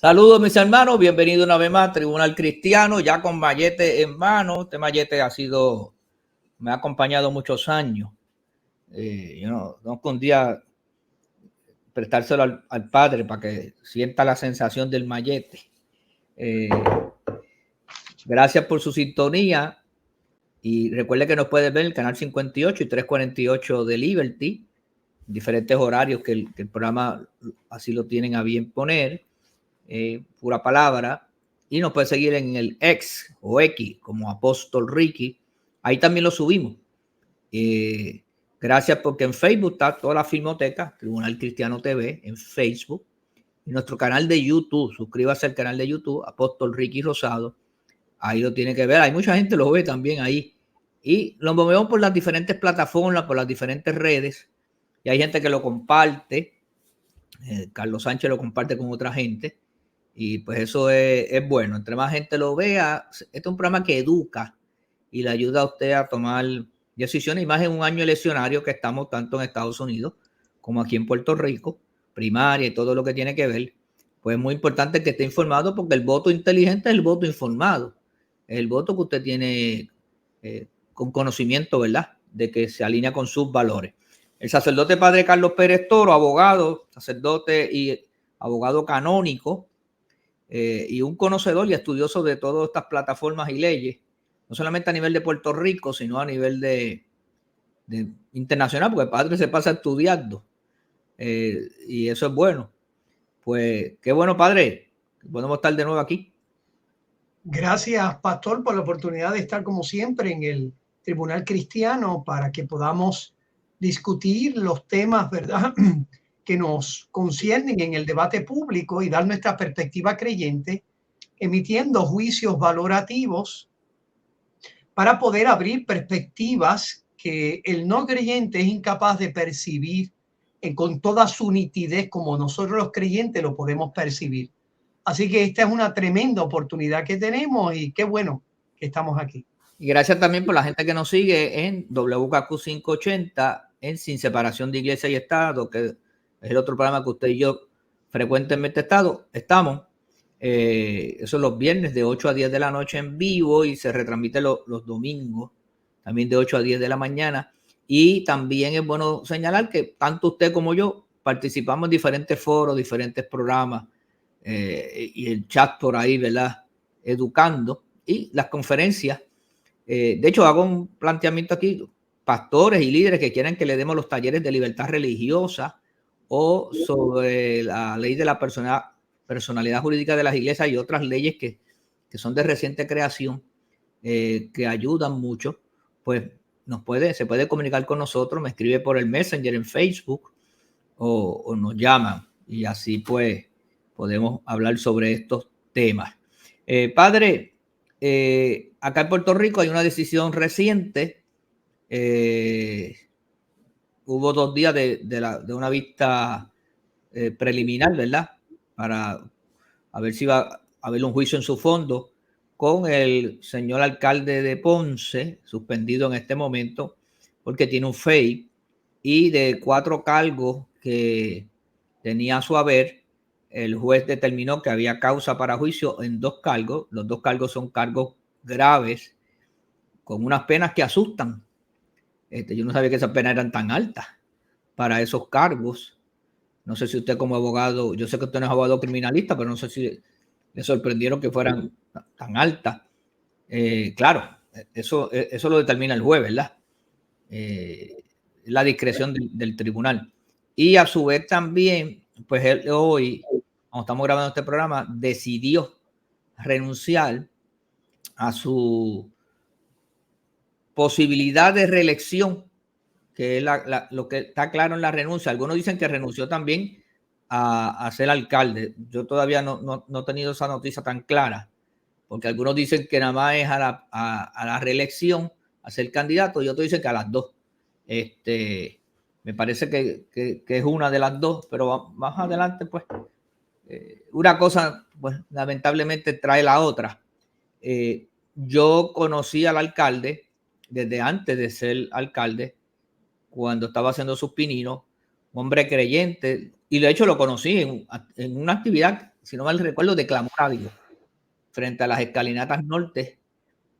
Saludos mis hermanos, bienvenido una vez más a Tribunal Cristiano, ya con mallete en mano. Este mallete me ha acompañado muchos años. Yo no escondía prestárselo al padre para que sienta la sensación del mallete. Gracias por su sintonía y recuerde que nos puede ver el canal 58 y 348 de Liberty, diferentes horarios que el programa así lo tienen a bien poner. Pura palabra, y nos puede seguir en el X o X como Apóstol Ricky. Ahí también lo subimos. Gracias, porque en Facebook está toda la filmoteca, Tribunal Cristiano TV, en Facebook, y nuestro canal de YouTube. Suscríbase al canal de YouTube, Apóstol Ricky Rosado. Ahí lo tiene que ver. Hay mucha gente lo ve también ahí. Y lo movemos por las diferentes plataformas, por las diferentes redes. Y hay gente que lo comparte. Carlos Sánchez lo comparte con otra gente. Y pues eso es bueno. Entre más gente lo vea, este es un programa que educa y le ayuda a usted a tomar decisiones, y más en un año eleccionario que estamos tanto en Estados Unidos como aquí en Puerto Rico, primaria y todo lo que tiene que ver. Pues es muy importante que esté informado, porque el voto inteligente es el voto informado. Es el voto que usted tiene con conocimiento, ¿verdad?, de que se alinea con sus valores. El sacerdote padre Carlos Pérez Toro, abogado, sacerdote y abogado canónico, y un conocedor y estudioso de todas estas plataformas y leyes, no solamente a nivel de Puerto Rico, sino a nivel de internacional, porque el padre se pasa estudiando, y eso es bueno. Pues qué bueno, padre, podemos estar de nuevo aquí. Gracias, pastor, por la oportunidad de estar como siempre en el Tribunal Cristiano para que podamos discutir los temas, ¿verdad?, que nos conciernen en el debate público y dar nuestra perspectiva creyente, emitiendo juicios valorativos para poder abrir perspectivas que el no creyente es incapaz de percibir con toda su nitidez como nosotros los creyentes lo podemos percibir. Así que esta es una tremenda oportunidad que tenemos y qué bueno que estamos aquí. Y gracias también por la gente que nos sigue en WKQ 580, en Sin Separación de Iglesia y Estado, que es el otro programa que usted y yo frecuentemente estamos. Eso los viernes de 8 a 10 de la noche en vivo, y se retransmite los domingos también de 8 a 10 de la mañana. Y también es bueno señalar que tanto usted como yo participamos en diferentes foros, diferentes programas, y el chat por ahí, ¿verdad?, educando, y las conferencias. De hecho, hago un planteamiento aquí: pastores y líderes que quieran que le demos los talleres de libertad religiosa o sobre la ley de la personalidad jurídica de las iglesias y otras leyes que son de reciente creación, que ayudan mucho, pues se puede comunicar con nosotros, me escribe por el Messenger en Facebook o nos llaman, y así pues podemos hablar sobre estos temas. Padre, acá en Puerto Rico hay una decisión reciente. Hubo 2 días de una vista preliminar, ¿verdad?, para a ver si va a haber un juicio en su fondo con el señor alcalde de Ponce, suspendido en este momento porque tiene un FEI, y de 4 cargos que tenía a su haber, el juez determinó que había causa para juicio en 2 cargos. Los 2 cargos son cargos graves, con unas penas que asustan. Yo no sabía que esas penas eran tan altas para esos cargos. No sé si usted, como abogado, yo sé que usted no es abogado criminalista, pero no sé si le sorprendieron que fueran tan altas. Claro, eso lo determina el juez, ¿verdad? La discreción del tribunal. Y a su vez también, pues él hoy, cuando estamos grabando este programa, decidió renunciar a su posibilidad de reelección, que es lo que está claro en la renuncia. Algunos dicen que renunció también a ser alcalde. Yo todavía no he tenido esa noticia tan clara, porque algunos dicen que nada más es a la reelección, a ser candidato, y otros dicen que a las 2. Me parece que es una de las 2, pero más adelante, pues, una cosa, pues, lamentablemente trae la otra. Yo conocí al alcalde desde antes de ser alcalde, cuando estaba haciendo sus pininos, un hombre creyente, y de hecho lo conocí en una actividad si no mal recuerdo, de clamor a Dios frente a las escalinatas norte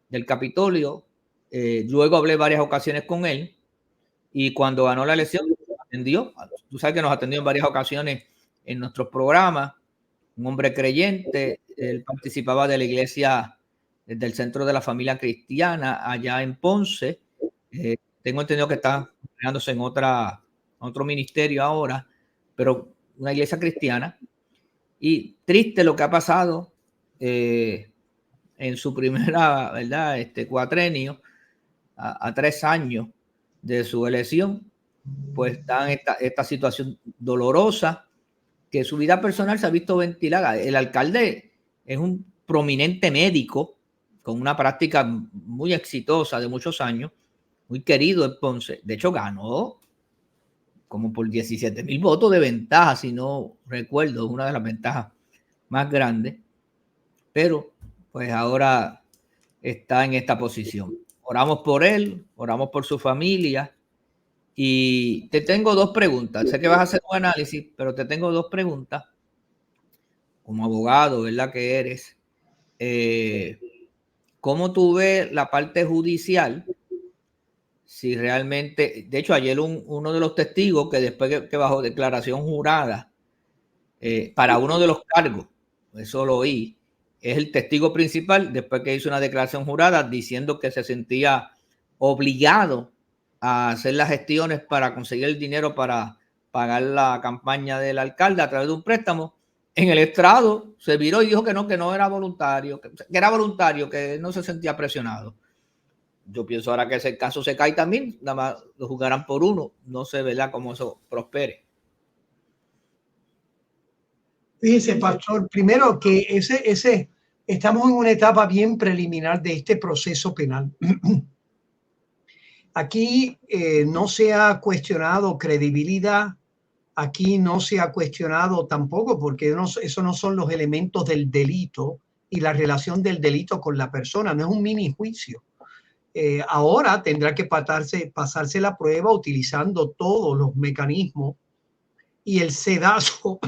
del Capitolio. Luego hablé varias ocasiones con él y cuando ganó la elección atendió. Tú sabes que nos atendió en varias ocasiones en nuestros programas. Un hombre creyente, él participaba de la iglesia del Centro de la Familia Cristiana allá en Ponce. Tengo entendido que está creándose en otro ministerio ahora, pero una iglesia cristiana. Y triste lo que ha pasado en su primera, ¿verdad? Cuatrenio, a 3 años de su elección, pues está en esta situación dolorosa, que su vida personal se ha visto ventilada. El alcalde es un prominente médico con una práctica muy exitosa de muchos años, muy querido en Ponce. De hecho, ganó como por 17,000 votos de ventaja, si no recuerdo, una de las ventajas más grandes. Pero pues ahora está en esta posición. Oramos por él, oramos por su familia. Y te tengo 2 preguntas. Sé que vas a hacer un análisis, pero te tengo 2 preguntas. Como abogado, ¿verdad? Que eres. ¿Cómo tú ves la parte judicial? Si realmente, de hecho, ayer uno de los testigos que después que bajó declaración jurada para uno de los cargos, eso lo oí, es el testigo principal, después que hizo una declaración jurada diciendo que se sentía obligado a hacer las gestiones para conseguir el dinero para pagar la campaña del alcalde a través de un préstamo. En el estrado se viró y dijo que no era voluntario, que era voluntario, que no se sentía presionado. Yo pienso ahora que ese caso se cae también, nada más lo juzgarán por uno, no sé, ¿verdad?, cómo eso prospere. Fíjese, pastor, primero que estamos en una etapa bien preliminar de este proceso penal. Aquí no se ha cuestionado credibilidad, aquí no se ha cuestionado tampoco, porque eso no son los elementos del delito y la relación del delito con la persona, no es un mini juicio. Ahora tendrá que pasarse la prueba utilizando todos los mecanismos y el sedazo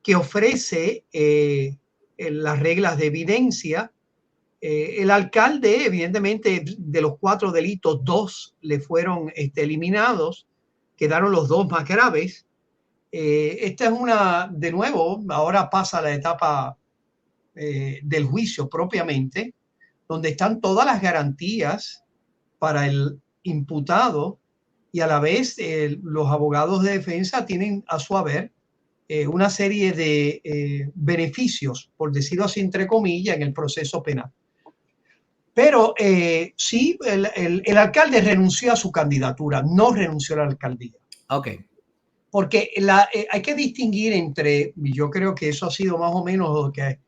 que ofrece las reglas de evidencia. El alcalde, evidentemente, de los 4 delitos, 2 le fueron eliminados, quedaron los 2 más graves. Esta es de nuevo, ahora pasa la etapa del juicio propiamente, donde están todas las garantías para el imputado y a la vez los abogados de defensa tienen a su haber una serie de beneficios, por decirlo así, entre comillas, en el proceso penal. Pero sí, el alcalde renunció a su candidatura, no renunció a la alcaldía. Ok. Porque hay que distinguir entre, y yo creo que eso ha sido más o menos lo que ha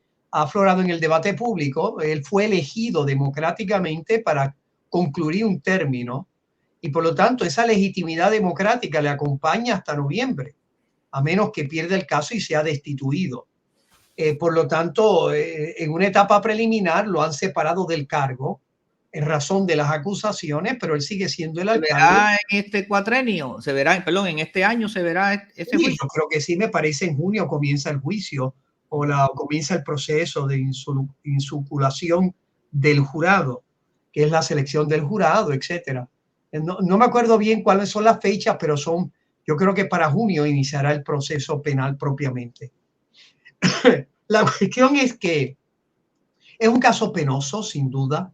aflorado en el debate público. Él fue elegido democráticamente para concluir un término y por lo tanto esa legitimidad democrática le acompaña hasta noviembre, a menos que pierda el caso y sea destituido. Por lo tanto, en una etapa preliminar lo han separado del cargo en razón de las acusaciones, pero él sigue siendo el alcalde. ¿Se verá en este cuatrenio? En este año se verá ese juicio? Yo creo que sí, me parece en junio comienza el juicio o comienza el proceso de insubulación del jurado, que es la selección del jurado, etcétera. No me acuerdo bien cuáles son las fechas, pero yo creo que para junio iniciará el proceso penal propiamente. La cuestión es que es un caso penoso, sin duda.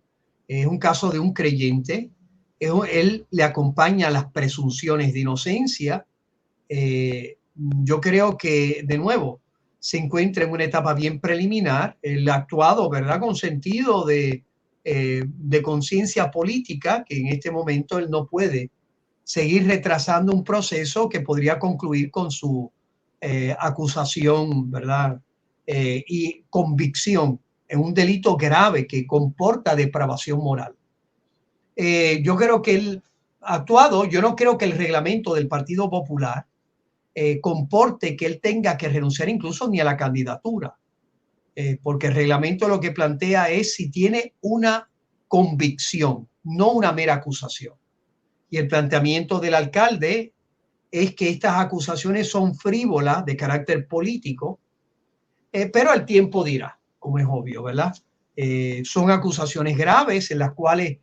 Es un caso de un creyente. Él le acompaña las presunciones de inocencia. Yo creo que, de nuevo, se encuentra en una etapa bien preliminar. Él ha actuado, ¿verdad?, con sentido de conciencia política, que en este momento él no puede seguir retrasando un proceso que podría concluir con su acusación, ¿verdad?, y convicción en un delito grave que comporta depravación moral. Yo creo que él ha actuado, yo no creo que el reglamento del Partido Popular comporte que él tenga que renunciar incluso ni a la candidatura, porque el reglamento lo que plantea es si tiene una convicción, no una mera acusación. Y el planteamiento del alcalde es que estas acusaciones son frívolas, de carácter político, pero el tiempo dirá, como es obvio, ¿verdad? Son acusaciones graves en las cuales,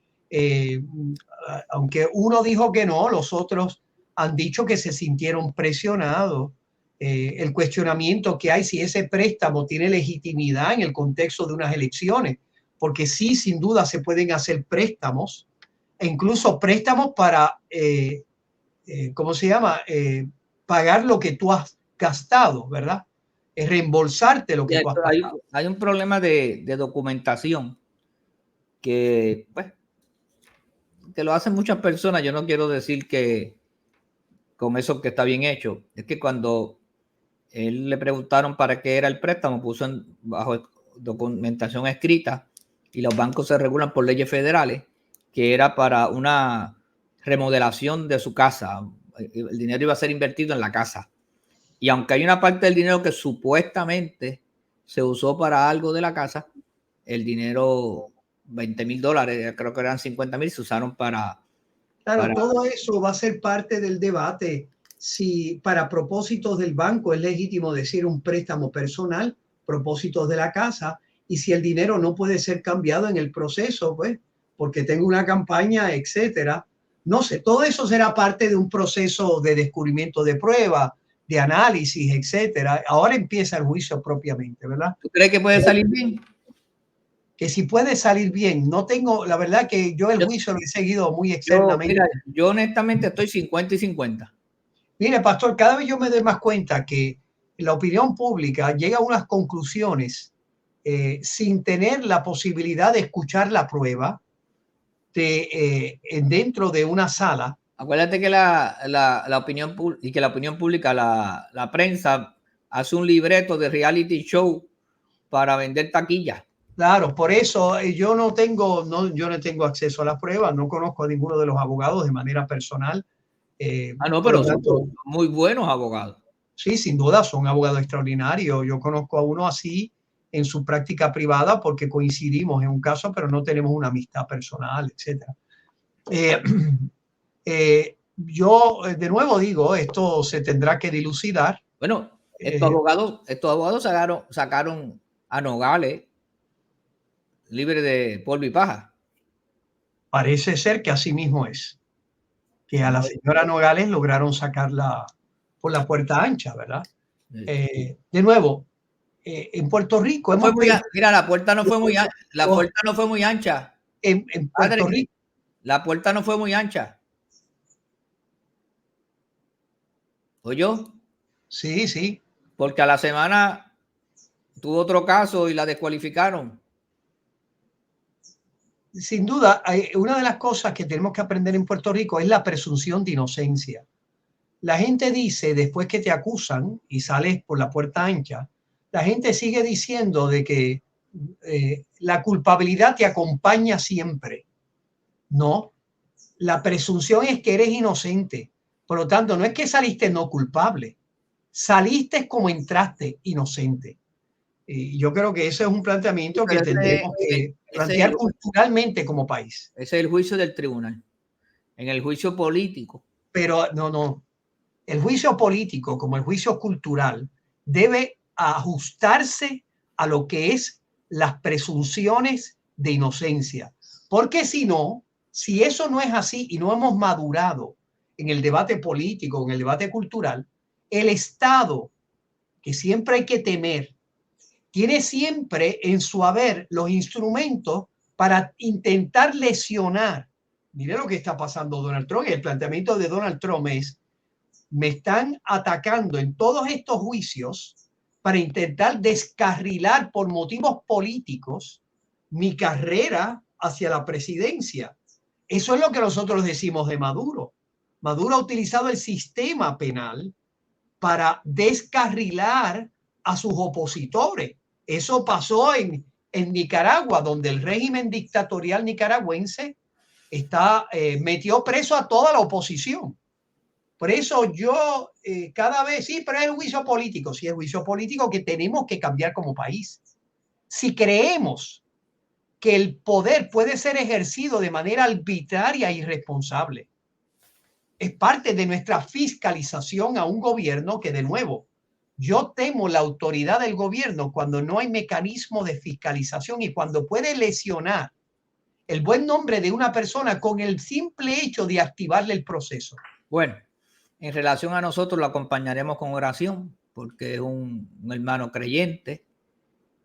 aunque uno dijo que no, los otros han dicho que se sintieron presionados. El cuestionamiento que hay si ese préstamo tiene legitimidad en el contexto de unas elecciones, porque sí, sin duda se pueden hacer préstamos, e incluso préstamos para, ¿cómo se llama? Pagar lo que tú has gastado, ¿verdad? Es reembolsarte lo que tú has pagado. Hay un problema de documentación que, pues, que lo hacen muchas personas. Yo no quiero decir que con eso que está bien hecho. Es que cuando él le preguntaron para qué era el préstamo, puso bajo documentación escrita, y los bancos se regulan por leyes federales, que era para una remodelación de su casa. El dinero iba a ser invertido en la casa. Y aunque hay una parte del dinero que supuestamente se usó para algo de la casa, el dinero, $20,000, creo que eran 50,000, se usaron para... Claro, todo eso va a ser parte del debate. Si para propósitos del banco es legítimo decir un préstamo personal, propósitos de la casa, y si el dinero no puede ser cambiado en el proceso, pues, porque tengo una campaña, etcétera. No sé, todo eso será parte de un proceso de descubrimiento de prueba, de análisis, etcétera. Ahora empieza el juicio propiamente, ¿verdad? ¿Tú crees que puede salir bien? Que si puede salir bien, no tengo, la verdad que yo el juicio lo he seguido muy externamente. Mira, yo honestamente estoy 50 y 50. Mire, pastor, cada vez yo me doy más cuenta que la opinión pública llega a unas conclusiones sin tener la posibilidad de escuchar la prueba dentro de una sala. Acuérdate que la opinión y que la opinión pública, la prensa hace un libreto de reality show para vender taquillas. Claro, por eso yo no tengo acceso a las pruebas, no conozco a ninguno de los abogados de manera personal. No, pero son muy buenos abogados. Sí, sin duda, son abogados extraordinarios. Yo conozco a uno así en su práctica privada porque coincidimos en un caso, pero no tenemos una amistad personal, etc. Yo de nuevo digo, esto se tendrá que dilucidar. Bueno, estos abogados sacaron a Nogales libre de polvo y paja. Parece ser que así mismo es. Que a la señora Nogales lograron sacarla por la puerta ancha, ¿verdad? De nuevo, en Puerto Rico no mira, la puerta no fue muy ancha. La puerta no fue muy ancha. En Puerto Rico. La puerta no fue muy ancha. ¿Oyó? Sí, sí. Porque a la semana tuvo otro caso y la descualificaron. Sin duda, una de las cosas que tenemos que aprender en Puerto Rico es la presunción de inocencia. La gente dice, después que te acusan y sales por la puerta ancha, la gente sigue diciendo de que la culpabilidad te acompaña siempre. No, la presunción es que eres inocente. Por lo tanto, no es que saliste no culpable, saliste como entraste, inocente. Y yo creo que ese es un planteamiento que tendremos que plantear culturalmente como país. Ese es el juicio del tribunal. En el juicio político. Pero no. El juicio político, como el juicio cultural, debe ajustarse a lo que es las presunciones de inocencia. Porque si no, si eso no es así y no hemos madurado en el debate político, en el debate cultural, el Estado, que siempre hay que temer, tiene siempre en su haber los instrumentos para intentar lesionar. Mire lo que está pasando Donald Trump. Y el planteamiento de Donald Trump es: me están atacando en todos estos juicios para intentar descarrilar por motivos políticos mi carrera hacia la presidencia. Eso es lo que nosotros decimos de Maduro. Maduro ha utilizado el sistema penal para descarrilar a sus opositores. Eso pasó en Nicaragua, donde el régimen dictatorial nicaragüense metió preso a toda la oposición. Por eso yo cada vez, sí, pero es el juicio político, sí, es el juicio político que tenemos que cambiar como país. Si creemos que el poder puede ser ejercido de manera arbitraria e irresponsable, es parte de nuestra fiscalización a un gobierno que, de nuevo, Yo temo la autoridad del gobierno cuando no hay mecanismo de fiscalización y cuando puede lesionar el buen nombre de una persona con el simple hecho de activarle el proceso. Bueno, en relación a nosotros lo acompañaremos con oración, porque es un hermano creyente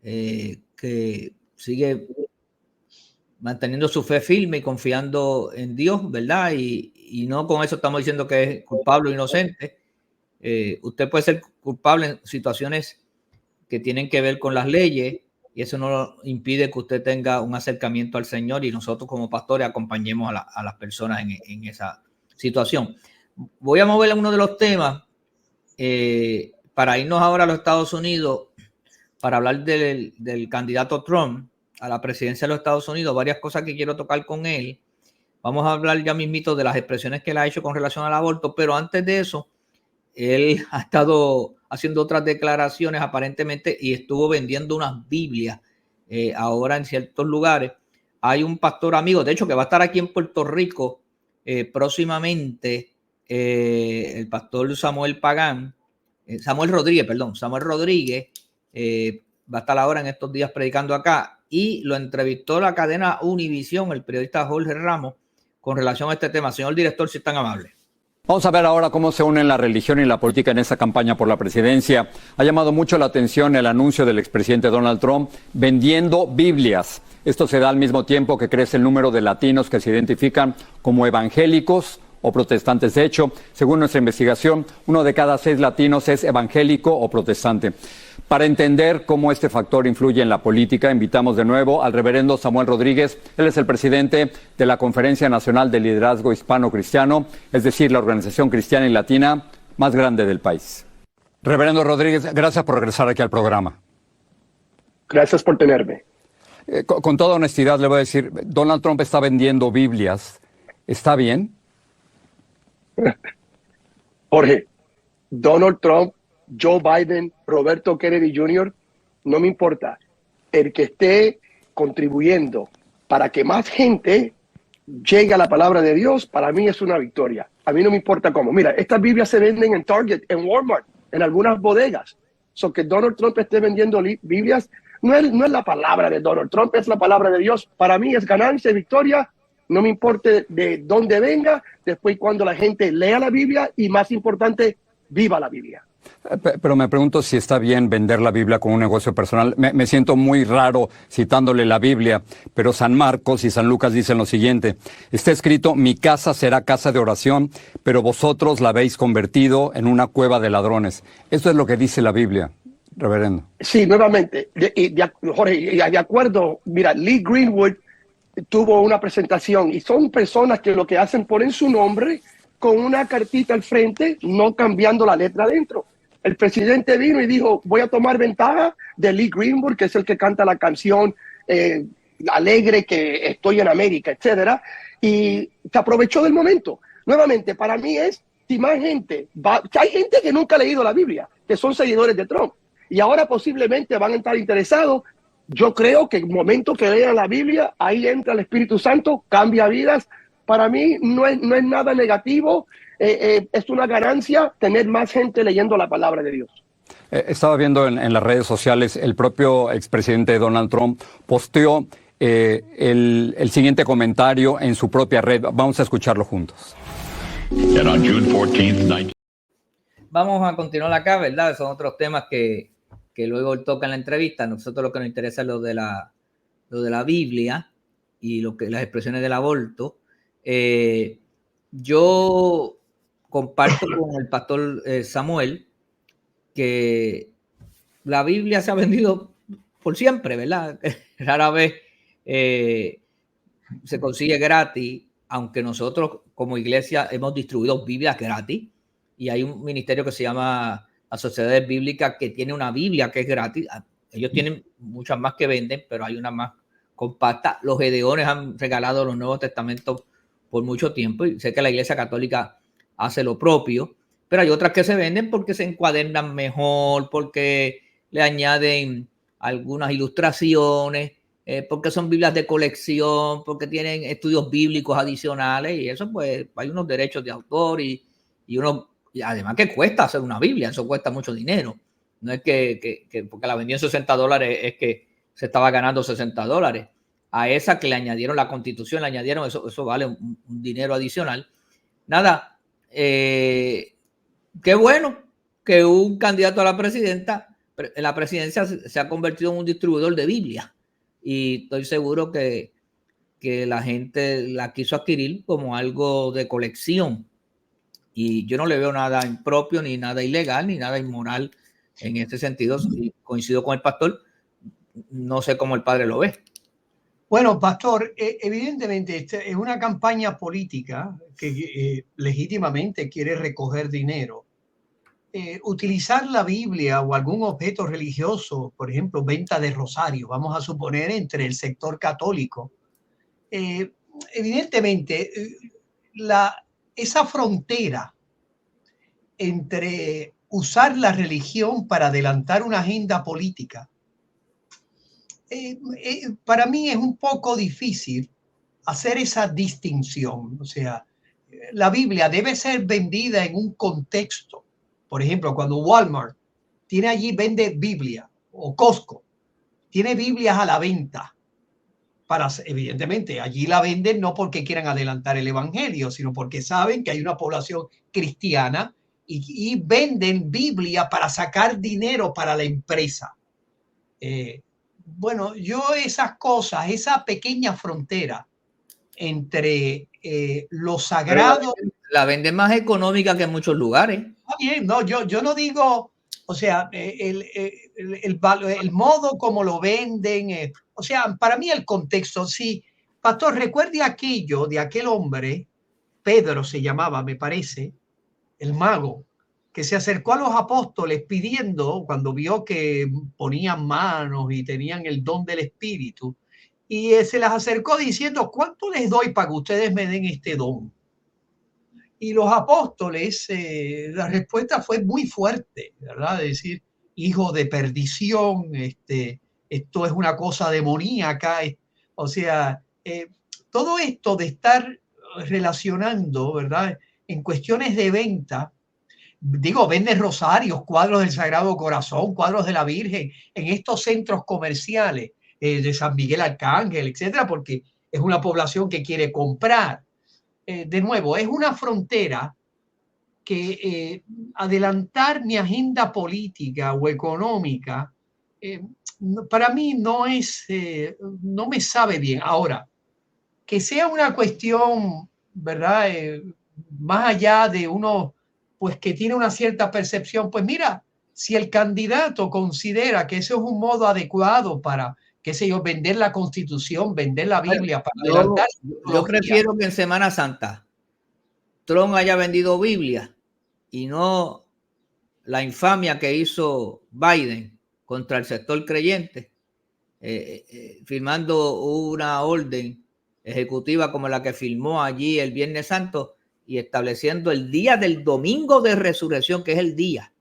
que sigue manteniendo su fe firme y confiando en Dios, ¿verdad? Y no con eso estamos diciendo que es culpable o inocente. Usted puede ser culpable en situaciones que tienen que ver con las leyes y eso no impide que usted tenga un acercamiento al Señor y nosotros como pastores acompañemos a las personas en esa situación. Voy a mover uno de los temas para irnos ahora a los Estados Unidos para hablar del candidato Trump a la presidencia de los Estados Unidos, varias cosas que quiero tocar con él. Vamos a hablar ya mismito de las expresiones que él ha hecho con relación al aborto, pero antes de eso, él ha estado haciendo otras declaraciones aparentemente y estuvo vendiendo unas Biblias ahora en ciertos lugares. Hay un pastor amigo, de hecho, que va a estar aquí en Puerto Rico próximamente, el pastor Samuel Rodríguez, va a estar ahora en estos días predicando acá y lo entrevistó la cadena Univisión, el periodista Jorge Ramos, con relación a este tema. Señor director, si es tan amable. Vamos a ver ahora cómo se unen la religión y la política en esa campaña por la presidencia. Ha llamado mucho la atención el anuncio del expresidente Donald Trump vendiendo Biblias. Esto se da al mismo tiempo que crece el número de latinos que se identifican como evangélicos o protestantes. De hecho, según nuestra investigación, 1 de cada 6 latinos es evangélico o protestante. Para entender cómo este factor influye en la política, invitamos de nuevo al reverendo Samuel Rodríguez. Él es el presidente de la Conferencia Nacional de Liderazgo Hispano-Cristiano, es decir, la organización cristiana y latina más grande del país. Reverendo Rodríguez, gracias por regresar aquí al programa. Gracias por tenerme. Con toda honestidad le voy a decir, Donald Trump está vendiendo Biblias. ¿Está bien? Jorge, Donald Trump, Joe Biden, Roberto Kennedy Jr., no me importa. El que esté contribuyendo para que más gente llegue a la palabra de Dios, para mí es una victoria. A mí no me importa cómo. Mira, estas Biblias se venden en Target, en Walmart, en algunas bodegas. So que Donald Trump esté vendiendo Biblias, no es la palabra de Donald Trump, es la palabra de Dios. Para mí es ganancia, victoria. No me importa de dónde venga, después cuando la gente lea la Biblia y, más importante, viva la Biblia. Pero me pregunto si está bien vender la Biblia como un negocio personal. Me siento muy raro citándole la Biblia, pero San Marcos y San Lucas dicen lo siguiente. Está escrito, mi casa será casa de oración, pero vosotros la habéis convertido en una cueva de ladrones. Esto es lo que dice la Biblia, reverendo. Sí, nuevamente, Jorge, de acuerdo, mira, Lee Greenwood tuvo una presentación y son personas que lo que hacen, ponen su nombre con una cartita al frente, no cambiando la letra adentro. El presidente vino y dijo, voy a tomar ventaja de Lee Greenwood, que es el que canta la canción alegre que estoy en América, etcétera, y se aprovechó del momento. Nuevamente, para mí es, si más gente va, hay gente que nunca ha leído la Biblia, que son seguidores de Trump, y ahora posiblemente van a estar interesados. Yo creo que el momento que lean la Biblia, ahí entra el Espíritu Santo, cambia vidas. Para mí no es nada negativo, es una ganancia tener más gente leyendo la palabra de Dios. Estaba viendo en las redes sociales, el propio expresidente Donald Trump posteó el siguiente comentario en su propia red. Vamos a escucharlo juntos. Vamos a continuar acá, ¿verdad? Son otros temas que luego él toca en la entrevista. Nosotros lo que nos interesa es lo de la Biblia y las expresiones del aborto. Yo comparto con el pastor Samuel que la Biblia se ha vendido por siempre, ¿verdad? Rara vez se consigue gratis, aunque nosotros como iglesia hemos distribuido Biblias gratis y hay un ministerio que se llama la Sociedad Bíblica que tiene una Biblia que es gratis. Ellos tienen muchas más que venden, pero hay una más compacta. Los Gedeones han regalado los Nuevos Testamentos por mucho tiempo y sé que la Iglesia Católica hace lo propio, pero hay otras que se venden porque se encuadernan mejor, porque le añaden algunas ilustraciones, porque son Biblias de colección, porque tienen estudios bíblicos adicionales y eso pues hay unos derechos de autor y además que cuesta hacer una Biblia, eso cuesta mucho dinero. No es que porque la vendió en $60 es que se estaba ganando $60. A esa que le añadieron la Constitución, le añadieron eso vale un dinero adicional. Nada, qué bueno que un candidato a la presidencia se ha convertido en un distribuidor de Biblia. Y estoy seguro que la gente la quiso adquirir como algo de colección. Y yo no le veo nada impropio, ni nada ilegal, ni nada inmoral en este sentido. Y coincido con el pastor, no sé cómo el padre lo ve. Bueno, pastor, evidentemente esta es una campaña política que legítimamente quiere recoger dinero. Utilizar la Biblia o algún objeto religioso, por ejemplo, venta de rosario, vamos a suponer, entre el sector católico. Evidentemente, esa frontera entre usar la religión para adelantar una agenda política, para mí es un poco difícil hacer esa distinción. O sea, la Biblia debe ser vendida en un contexto. Por ejemplo, cuando Walmart vende Biblia, o Costco tiene Biblias a la venta, evidentemente allí la venden no porque quieran adelantar el evangelio, sino porque saben que hay una población cristiana y venden Biblia para sacar dinero para la empresa. Bueno, yo esas cosas, esa pequeña frontera entre lo sagrado... La venden más económica que en muchos lugares. Está bien, no, yo no digo, o sea, el modo como lo venden, o sea, para mí el contexto, sí. Pastor, recuerde aquello de aquel hombre, Pedro se llamaba, me parece, el mago, que se acercó a los apóstoles pidiendo, cuando vio que ponían manos y tenían el don del Espíritu, y se las acercó diciendo, ¿cuánto les doy para que ustedes me den este don? Y los apóstoles, la respuesta fue muy fuerte, ¿verdad? Es decir, hijo de perdición, esto es una cosa demoníaca. O sea, todo esto de estar relacionando, ¿verdad? En cuestiones de venta, digo, venden rosarios, cuadros del Sagrado Corazón, cuadros de la Virgen, en estos centros comerciales de San Miguel Arcángel, etcétera, porque es una población que quiere comprar. De nuevo, es una frontera que adelantar mi agenda política o económica para mí no me sabe bien. Ahora, que sea una cuestión, ¿verdad? Más allá de uno, pues que tiene una cierta percepción, pues mira, si el candidato considera que eso es un modo adecuado para, qué sé yo, vender la Constitución, vender la Biblia, para adelantar. Yo prefiero que en Semana Santa Trump haya vendido Biblia y no la infamia que hizo Biden contra el sector creyente, firmando una orden ejecutiva como la que firmó allí el Viernes Santo y estableciendo el día del domingo de resurrección, que es el día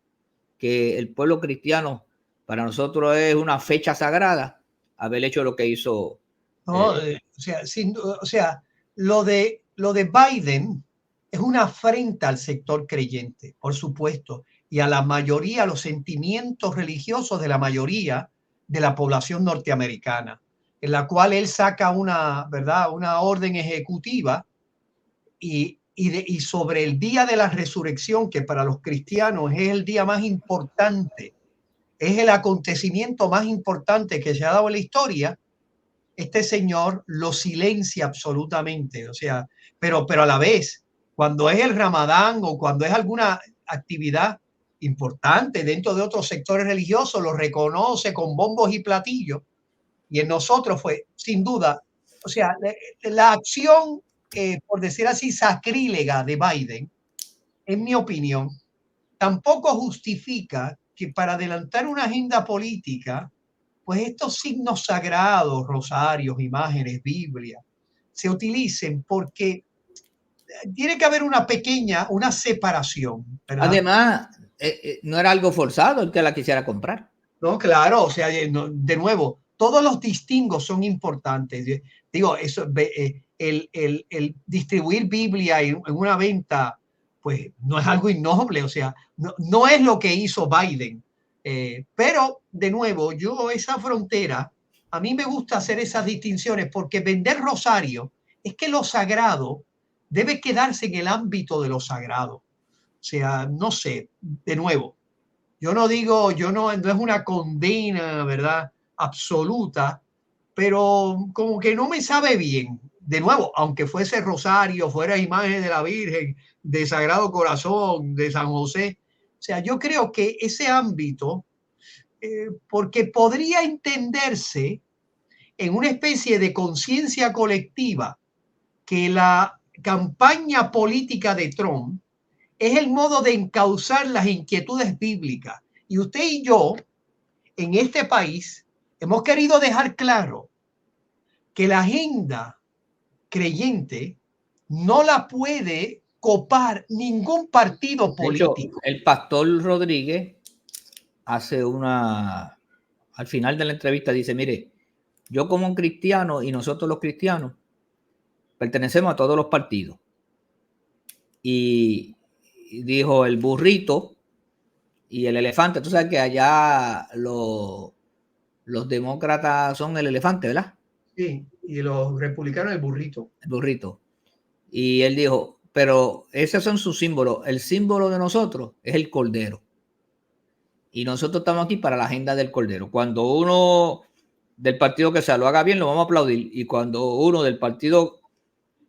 que el pueblo cristiano para nosotros es una fecha sagrada, haber hecho lo que hizo. No, o sea, lo de Biden es una afrenta al sector creyente, por supuesto, y a la mayoría, a los sentimientos religiosos de la mayoría de la población norteamericana, en la cual él saca una orden ejecutiva y sobre el día de la resurrección, que para los cristianos es el día más importante, es el acontecimiento más importante que se ha dado en la historia, este señor lo silencia absolutamente. O sea, pero a la vez, cuando es el Ramadán o cuando es alguna actividad importante dentro de otros sectores religiosos, lo reconoce con bombos y platillos. Y en nosotros fue, sin duda, o sea, la acción, por decir así, sacrílega de Biden, en mi opinión, tampoco justifica que para adelantar una agenda política, pues estos signos sagrados, rosarios, imágenes, Biblia, se utilicen, porque tiene que haber una separación, ¿verdad? Además, no era algo forzado el que la quisiera comprar. No, claro, o sea, de nuevo, todos los distingos son importantes. Digo, eso, el distribuir Biblia en una venta, pues no es algo innoble, o sea, no es lo que hizo Biden. Pero, de nuevo, esa frontera, a mí me gusta hacer esas distinciones porque vender rosario es que lo sagrado debe quedarse en el ámbito de lo sagrado. O sea, no sé, de nuevo, no es una condena, ¿verdad?, absoluta, pero como que no me sabe bien. De nuevo, aunque fuese rosario, fuera imagen de la Virgen, de Sagrado Corazón, de San José. O sea, yo creo que ese ámbito, porque podría entenderse en una especie de conciencia colectiva que la campaña política de Trump es el modo de encauzar las inquietudes bíblicas. Y usted y yo, en este país, hemos querido dejar claro que la agenda creyente no la puede copar ningún partido político. De hecho, el pastor Rodríguez al final de la entrevista dice, mire, yo como un cristiano y nosotros los cristianos pertenecemos a todos los partidos. Y dijo el burrito y el elefante. Tú sabes que allá los demócratas son el elefante, ¿verdad? Sí, y los republicanos el burrito. El burrito. Y él dijo, pero esos son sus símbolos. El símbolo de nosotros es el cordero. Y nosotros estamos aquí para la agenda del cordero. Cuando uno del partido que sea lo haga bien, lo vamos a aplaudir. Y cuando uno del partido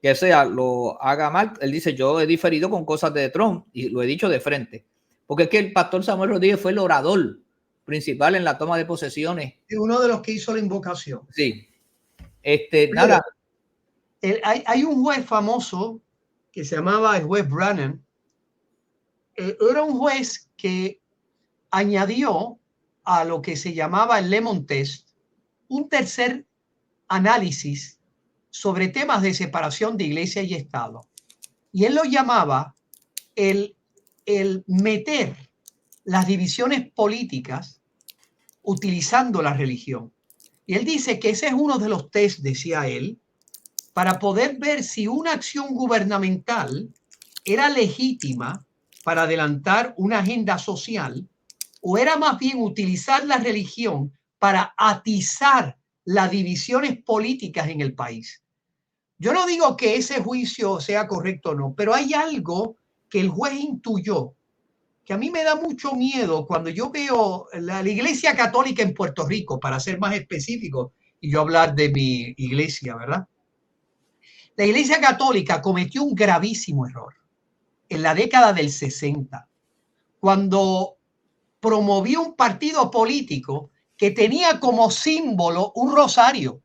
que sea lo haga mal, él dice, yo he diferido con cosas de Trump y lo he dicho de frente. Porque es que el pastor Samuel Rodríguez fue el orador principal en la toma de posesiones. Y uno de los que hizo la invocación. Sí. Nada. Hay un juez famoso que se llamaba el juez Brannan. Era un juez que añadió a lo que se llamaba el Lemon Test un tercer análisis sobre temas de separación de iglesia y Estado. Y él lo llamaba el meter las divisiones políticas utilizando la religión. Y él dice que ese es uno de los test, decía él, para poder ver si una acción gubernamental era legítima para adelantar una agenda social o era más bien utilizar la religión para atizar las divisiones políticas en el país. Yo no digo que ese juicio sea correcto o no, pero hay algo que el juez intuyó que a mí me da mucho miedo cuando yo veo la Iglesia Católica en Puerto Rico, para ser más específico, y yo hablar de mi iglesia, ¿verdad? La Iglesia Católica cometió un gravísimo error en la década del 60, cuando promovió un partido político que tenía como símbolo un rosario.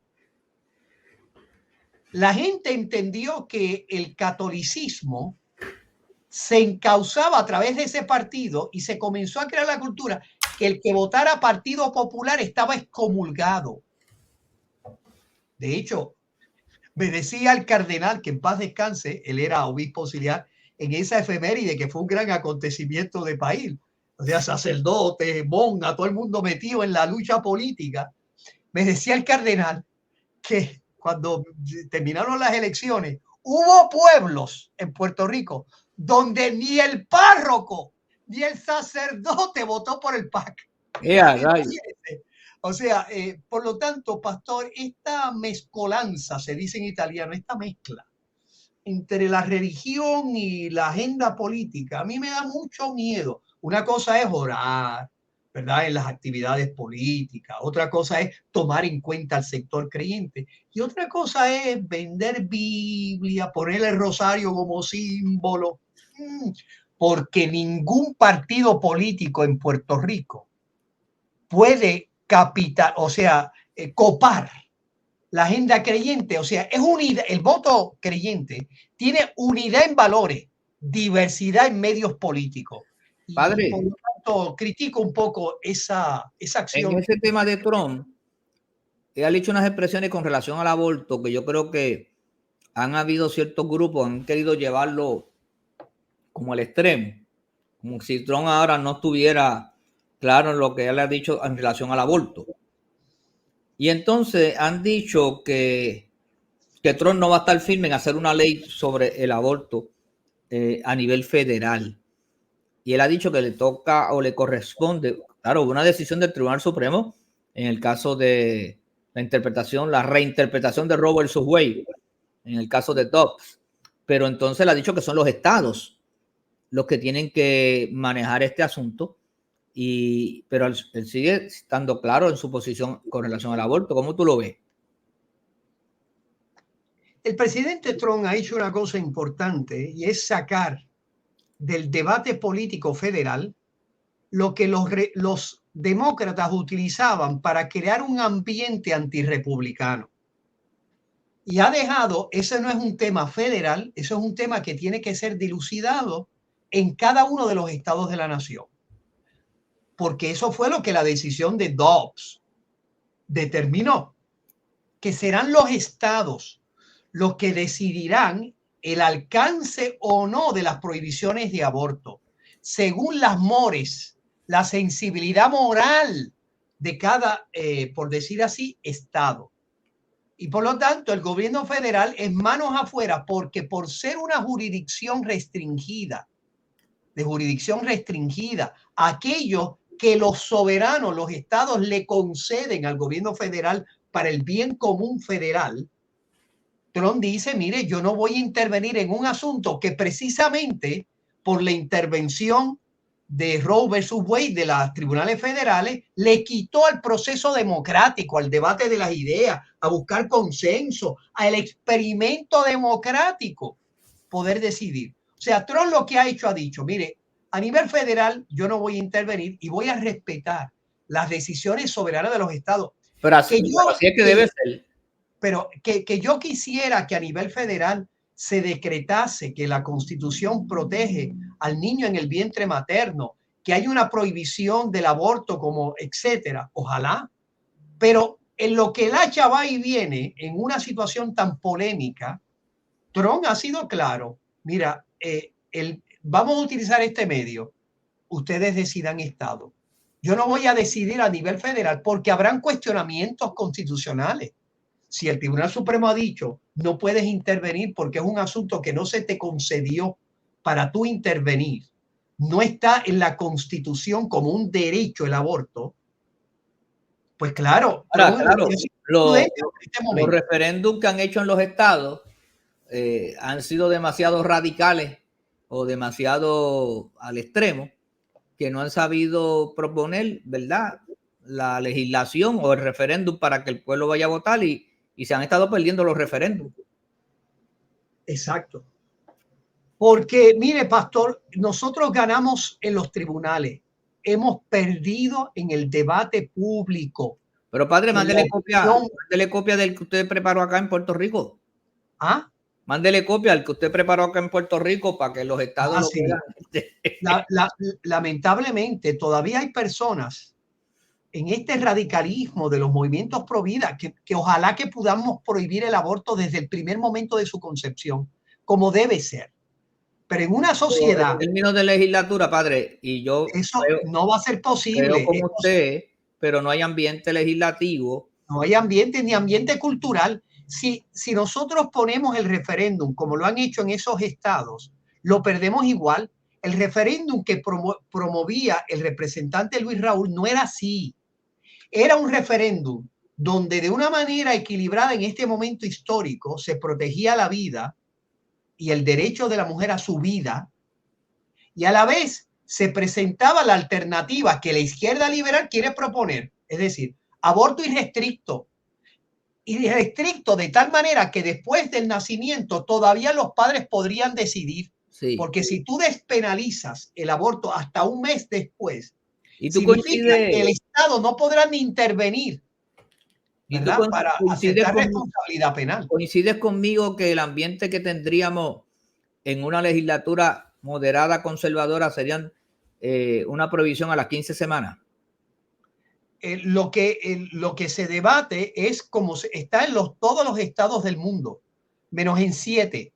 La gente entendió que el catolicismo se encauzaba a través de ese partido y se comenzó a crear la cultura que el que votara Partido Popular estaba excomulgado. De hecho, me decía el cardenal, que en paz descanse, él era obispo auxiliar, en esa efeméride que fue un gran acontecimiento de país. O sea, sacerdotes, monjas, todo el mundo metido en la lucha política. Me decía el cardenal que cuando terminaron las elecciones, hubo pueblos en Puerto Rico donde ni el párroco ni el sacerdote votó por el PAC. O sea, por lo tanto, pastor, esta mezcolanza, se dice en italiano, esta mezcla entre la religión y la agenda política, a mí me da mucho miedo. Una cosa es orar, ¿verdad?, en las actividades políticas. Otra cosa es tomar en cuenta al sector creyente. Y otra cosa es vender Biblia, poner el rosario como símbolo. Porque ningún partido político en Puerto Rico puede copar la agenda creyente. O sea, es unidad. El voto creyente tiene unidad en valores, diversidad en medios políticos. Padre, y por lo tanto, critico un poco esa acción. En ese tema de Trump, él ha dicho unas expresiones con relación al aborto que yo creo que han habido ciertos grupos que han querido llevarlo como al extremo, como si Trump ahora no estuviera claro en lo que él ha dicho en relación al aborto. Y entonces han dicho que Trump no va a estar firme en hacer una ley sobre el aborto a nivel federal. Y él ha dicho que le toca o le corresponde Claro, hubo una decisión del Tribunal Supremo en el caso de la reinterpretación de Roe versus Wade, en el caso de Dobbs. Pero entonces le ha dicho que son los estados los que tienen que manejar este asunto. Pero él sigue estando claro en su posición con relación al aborto. ¿Cómo tú lo ves? El presidente Trump ha hecho una cosa importante y es sacar del debate político federal lo que los demócratas utilizaban para crear un ambiente antirrepublicano. Y ha dejado, ese no es un tema federal, eso es un tema que tiene que ser dilucidado en cada uno de los estados de la nación. Porque eso fue lo que la decisión de Dobbs determinó, que serán los estados los que decidirán el alcance o no de las prohibiciones de aborto, según las mores, la sensibilidad moral de cada, por decir así, estado. Y por lo tanto, el gobierno federal es manos afuera, porque por ser una jurisdicción restringida, aquello que los soberanos, los estados le conceden al gobierno federal para el bien común federal, Trump dice, mire, yo no voy a intervenir en un asunto que precisamente por la intervención de Roe versus Wade de los tribunales federales le quitó al proceso democrático, al debate de las ideas, a buscar consenso, al experimento democrático, poder decidir. O sea, Trump lo que ha hecho, ha dicho, mire, a nivel federal yo no voy a intervenir y voy a respetar las decisiones soberanas de los estados. Pero así es que debe ser. Pero que yo quisiera que a nivel federal se decretase que la Constitución protege al niño en el vientre materno, que hay una prohibición del aborto, como etcétera. Ojalá. Pero en lo que el hacha va y viene en una situación tan polémica, Trump ha sido claro. Mira, vamos a utilizar este medio. Ustedes decidan estado. Yo no voy a decidir a nivel federal porque habrán cuestionamientos constitucionales. Si el Tribunal Supremo ha dicho no puedes intervenir porque es un asunto que no se te concedió para tú intervenir, no está en la Constitución como un derecho el aborto, pues claro, los referéndums que han hecho en los estados han sido demasiado radicales o demasiado al extremo, que no han sabido proponer, ¿verdad?, la legislación o el referéndum para que el pueblo vaya a votar y se han estado perdiendo los referéndums. Exacto. Porque, mire, pastor, nosotros ganamos en los tribunales. Hemos perdido en el debate público. Pero, padre, mándele copia del que usted preparó acá en Puerto Rico. ¿Ah? Mándele copia al que usted preparó acá en Puerto Rico para que los estados lo vean. Lamentablemente, todavía hay personas en este radicalismo de los movimientos pro vida, que ojalá que podamos prohibir el aborto desde el primer momento de su concepción, como debe ser. Pero en una sociedad... En términos de legislatura, padre, y yo... Eso no va a ser posible. Creo como usted, pero no hay ambiente legislativo. No hay ambiente ni ambiente cultural. Si nosotros ponemos el referéndum, como lo han hecho en esos estados, lo perdemos igual. El referéndum que promovía el representante Luis Raúl no era así. Era un referéndum donde de una manera equilibrada en este momento histórico se protegía la vida y el derecho de la mujer a su vida, y a la vez se presentaba la alternativa que la izquierda liberal quiere proponer, es decir, aborto irrestricto. Irrestricto de tal manera que después del nacimiento todavía los padres podrían decidir. Sí. Porque si tú despenalizas el aborto hasta un mes después, ¿y tú significa que el Estado no podrá ni intervenir, ¿verdad?, para aceptar responsabilidad penal. ¿Coincides conmigo que el ambiente que tendríamos en una legislatura moderada conservadora serían una prohibición a las 15 semanas? Lo que se debate es como está en todos los estados del mundo, menos en 7,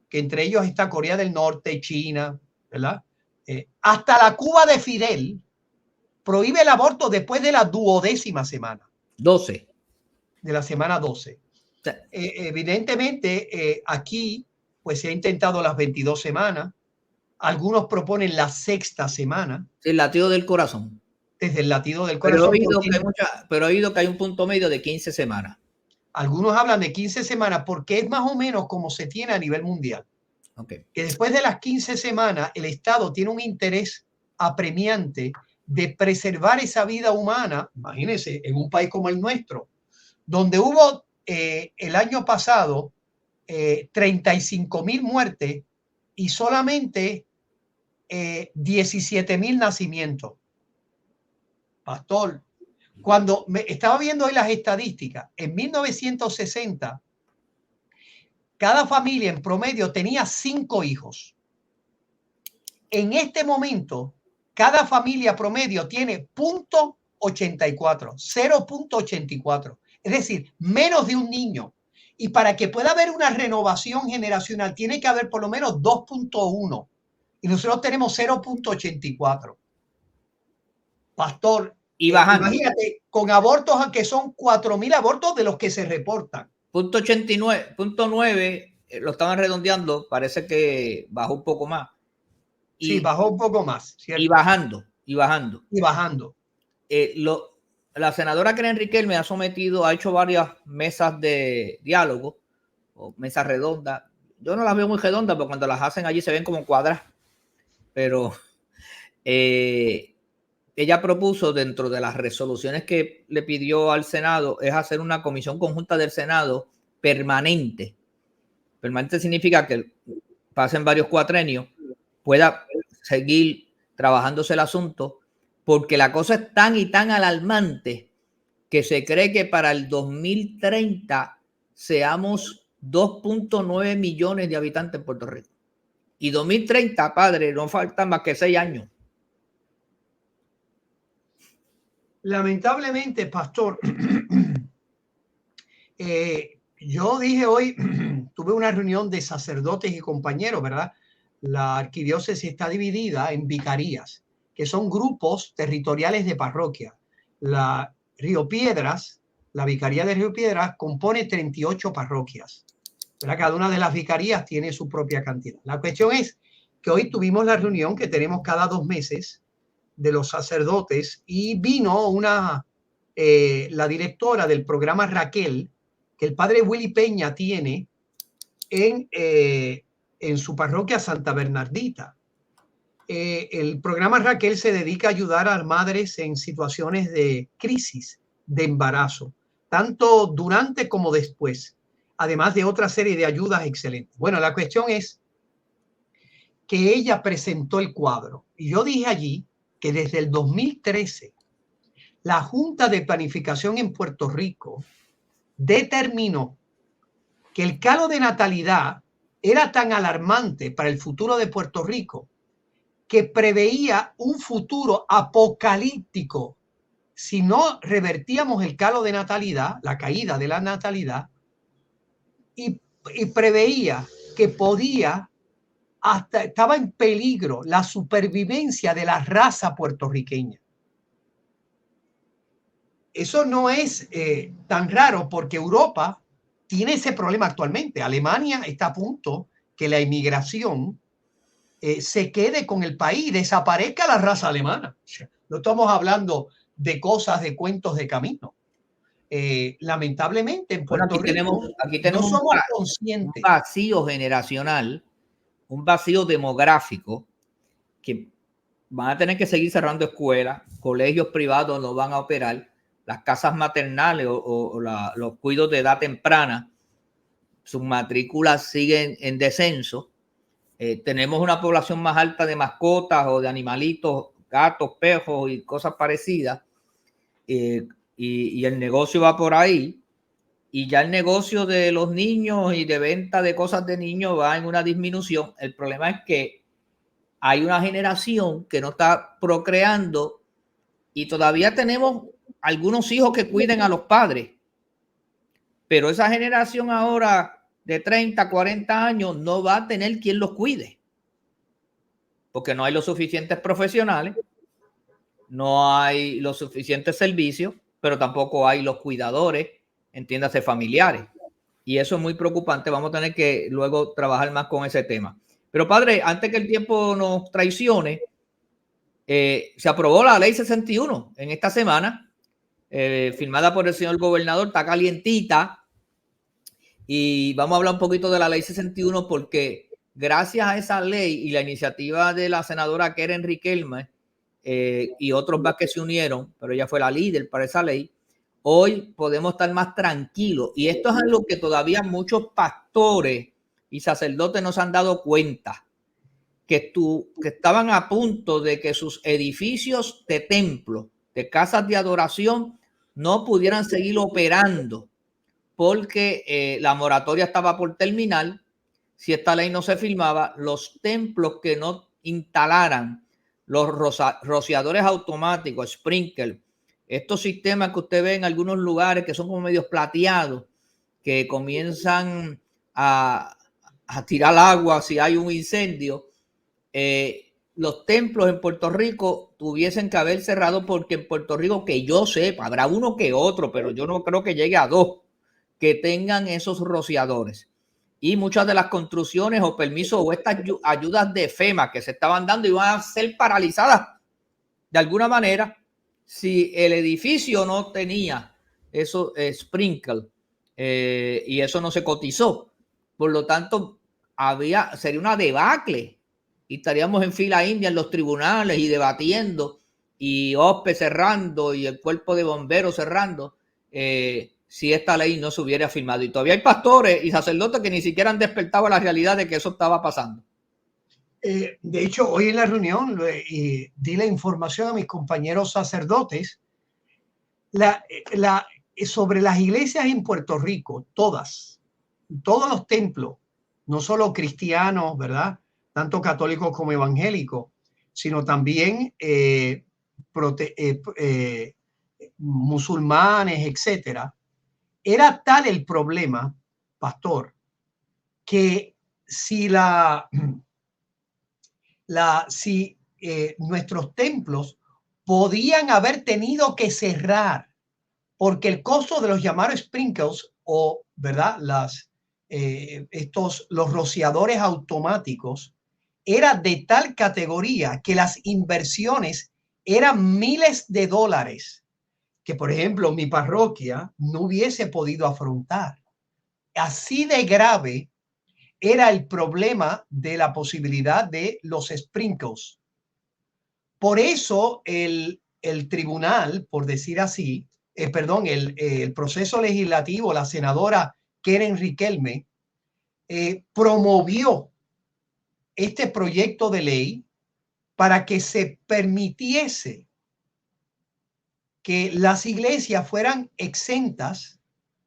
que entre ellos está Corea del Norte, China, ¿verdad? Hasta la Cuba de Fidel prohíbe el aborto después de la 12ª semana. 12. De la semana 12. Evidentemente, aquí pues se ha intentado las 22 semanas. Algunos proponen la 6ª semana. El latido del corazón. desde el latido del Pero he corazón. oído que hay un punto medio de 15 semanas. Algunos hablan de 15 semanas porque es más o menos como se tiene a nivel mundial. Okay. Que después de las 15 semanas el Estado tiene un interés apremiante de preservar esa vida humana. Imagínense, en un país como el nuestro, donde hubo el año pasado 35,000 muertes y solamente 17,000 nacimientos. Pastor, cuando estaba viendo hoy las estadísticas, en 1960, cada familia en promedio tenía 5 hijos. En este momento, cada familia promedio tiene 0.84. Es decir, menos de un niño. Y para que pueda haber una renovación generacional, tiene que haber por lo menos 2.1. Y nosotros tenemos 0.84. Pastor, Y bajando. Imagínate, con abortos que son 4,000 abortos de los que se reportan. Punto 9, lo estaban redondeando, parece que bajó un poco más. Sí, bajó un poco más, ¿cierto? Y bajando. La senadora Keren Riquelme ha hecho varias mesas de diálogo, o mesas redondas. Yo no las veo muy redondas, porque cuando las hacen allí se ven como cuadras. Pero ella propuso, dentro de las resoluciones que le pidió al Senado, es hacer una comisión conjunta del Senado permanente. Permanente significa que pasen varios cuatrenios, pueda seguir trabajándose el asunto, porque la cosa es tan y tan alarmante que se cree que para el 2030 seamos 2.9 millones de habitantes en Puerto Rico. Y 2030, padre, no faltan más que 6 años. Lamentablemente, pastor, yo dije hoy, tuve una reunión de sacerdotes y compañeros, ¿verdad? La arquidiócesis está dividida en vicarías, que son grupos territoriales de parroquia. La Río Piedras, la vicaría de Río Piedras compone 38 parroquias, ¿verdad? Cada una de las vicarías tiene su propia cantidad. La cuestión es que hoy tuvimos la reunión que tenemos cada 2 meses de los sacerdotes y vino la directora del programa Raquel, que el padre Willy Peña tiene en su parroquia Santa Bernardita. El programa Raquel se dedica a ayudar a madres en situaciones de crisis, de embarazo, tanto durante como después, además de otra serie de ayudas excelentes. Bueno, la cuestión es que ella presentó el cuadro y yo dije allí que desde el 2013 la Junta de Planificación en Puerto Rico determinó que el calo de natalidad era tan alarmante para el futuro de Puerto Rico que preveía un futuro apocalíptico si no revertíamos el calo de natalidad, la caída de la natalidad, y preveía que estaba en peligro la supervivencia de la raza puertorriqueña. Eso no es tan raro porque Europa tiene ese problema actualmente. Alemania está a punto que la inmigración se quede con el país, desaparezca la raza alemana. No estamos hablando de cosas, de cuentos de camino. Lamentablemente en Puerto Rico aquí tenemos no somos conscientes. Un vacío generacional, un vacío demográfico, que van a tener que seguir cerrando escuelas, colegios privados no van a operar, las casas maternales o los cuidados de edad temprana, sus matrículas siguen en descenso. Tenemos una población más alta de mascotas o de animalitos, gatos, perros y cosas parecidas, y el negocio va por ahí. Y ya el negocio de los niños y de venta de cosas de niños va en una disminución. El problema es que hay una generación que no está procreando y todavía tenemos algunos hijos que cuiden a los padres. Pero esa generación ahora de 30, 40 años no va a tener quien los cuide. Porque no hay los suficientes profesionales, no hay los suficientes servicios, pero tampoco hay los cuidadores, entiéndase, familiares. Y eso es muy preocupante. Vamos a tener que luego trabajar más con ese tema. Pero padre, antes que el tiempo nos traicione, Se aprobó la ley 61 en esta semana, firmada por el señor gobernador, está calientita. Y vamos a hablar un poquito de la ley 61 porque gracias a esa ley y la iniciativa de la senadora Keren Riquelme y otros más que se unieron, pero ella fue la líder para esa ley, hoy podemos estar más tranquilos. Y esto es algo que todavía muchos pastores y sacerdotes no se han dado cuenta, que estaban a punto de que sus edificios de templo, de casas de adoración, no pudieran seguir operando porque la moratoria estaba por terminar. Si esta ley no se firmaba, los templos que no instalaran los rociadores automáticos, sprinkler, estos sistemas que usted ve en algunos lugares que son como medios plateados, que comienzan a tirar agua si hay un incendio, los templos en Puerto Rico tuviesen que haber cerrado, porque en Puerto Rico, que yo sepa, habrá uno que otro, pero yo no creo que llegue a 2 que tengan esos rociadores. Y muchas de las construcciones o permisos o estas ayudas de FEMA que se estaban dando iban a ser paralizadas de alguna manera si el edificio no tenía esos sprinkle y eso no se cotizó. Por lo tanto, sería una debacle y estaríamos en fila india en los tribunales y debatiendo, y OSPE cerrando y el cuerpo de bomberos cerrando, si esta ley no se hubiera firmado. Y todavía hay pastores y sacerdotes que ni siquiera han despertado a la realidad de que eso estaba pasando. De hecho, hoy en la reunión di la información a mis compañeros sacerdotes sobre las iglesias en Puerto Rico, todos los templos, no solo cristianos, ¿verdad? Tanto católicos como evangélicos, sino también musulmanes, etcétera. Era tal el problema, pastor, que si nuestros templos podían haber tenido que cerrar porque el costo de los llamados sprinkles o, ¿verdad?, los rociadores automáticos era de tal categoría que las inversiones eran miles de dólares que, por ejemplo, mi parroquia no hubiese podido afrontar. Así de grave era el problema de la posibilidad de los sprinkles. Por eso el tribunal, por decir así, el proceso legislativo, la senadora Keren Riquelme promovió este proyecto de ley para que se permitiese que las iglesias fueran exentas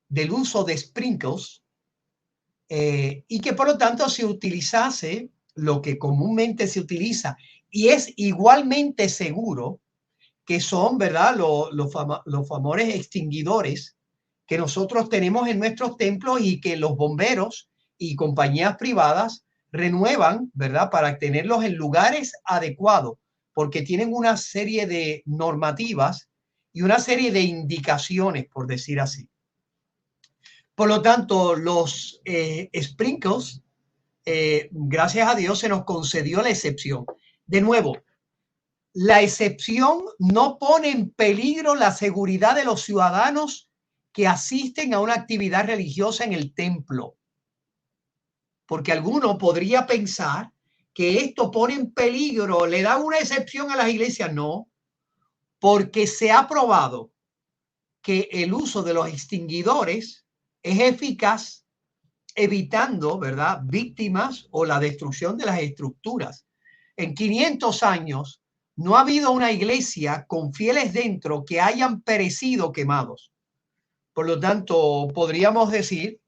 del uso de sprinkles y que por lo tanto se utilizase lo que comúnmente se utiliza y es igualmente seguro, que son, ¿verdad?, los famosos extinguidores que nosotros tenemos en nuestros templos y que los bomberos y compañías privadas renuevan, ¿verdad?, para tenerlos en lugares adecuados, porque tienen una serie de normativas y una serie de indicaciones, por decir así. Por lo tanto, los sprinkles, gracias a Dios, se nos concedió la excepción. De nuevo, la excepción no pone en peligro la seguridad de los ciudadanos que asisten a una actividad religiosa en el templo. Porque alguno podría pensar que esto pone en peligro, le da una excepción a las iglesias. No, porque se ha probado que el uso de los extinguidores es eficaz evitando, ¿verdad?, víctimas o la destrucción de las estructuras. En 500 años no ha habido una iglesia con fieles dentro que hayan perecido quemados. Por lo tanto, podríamos decir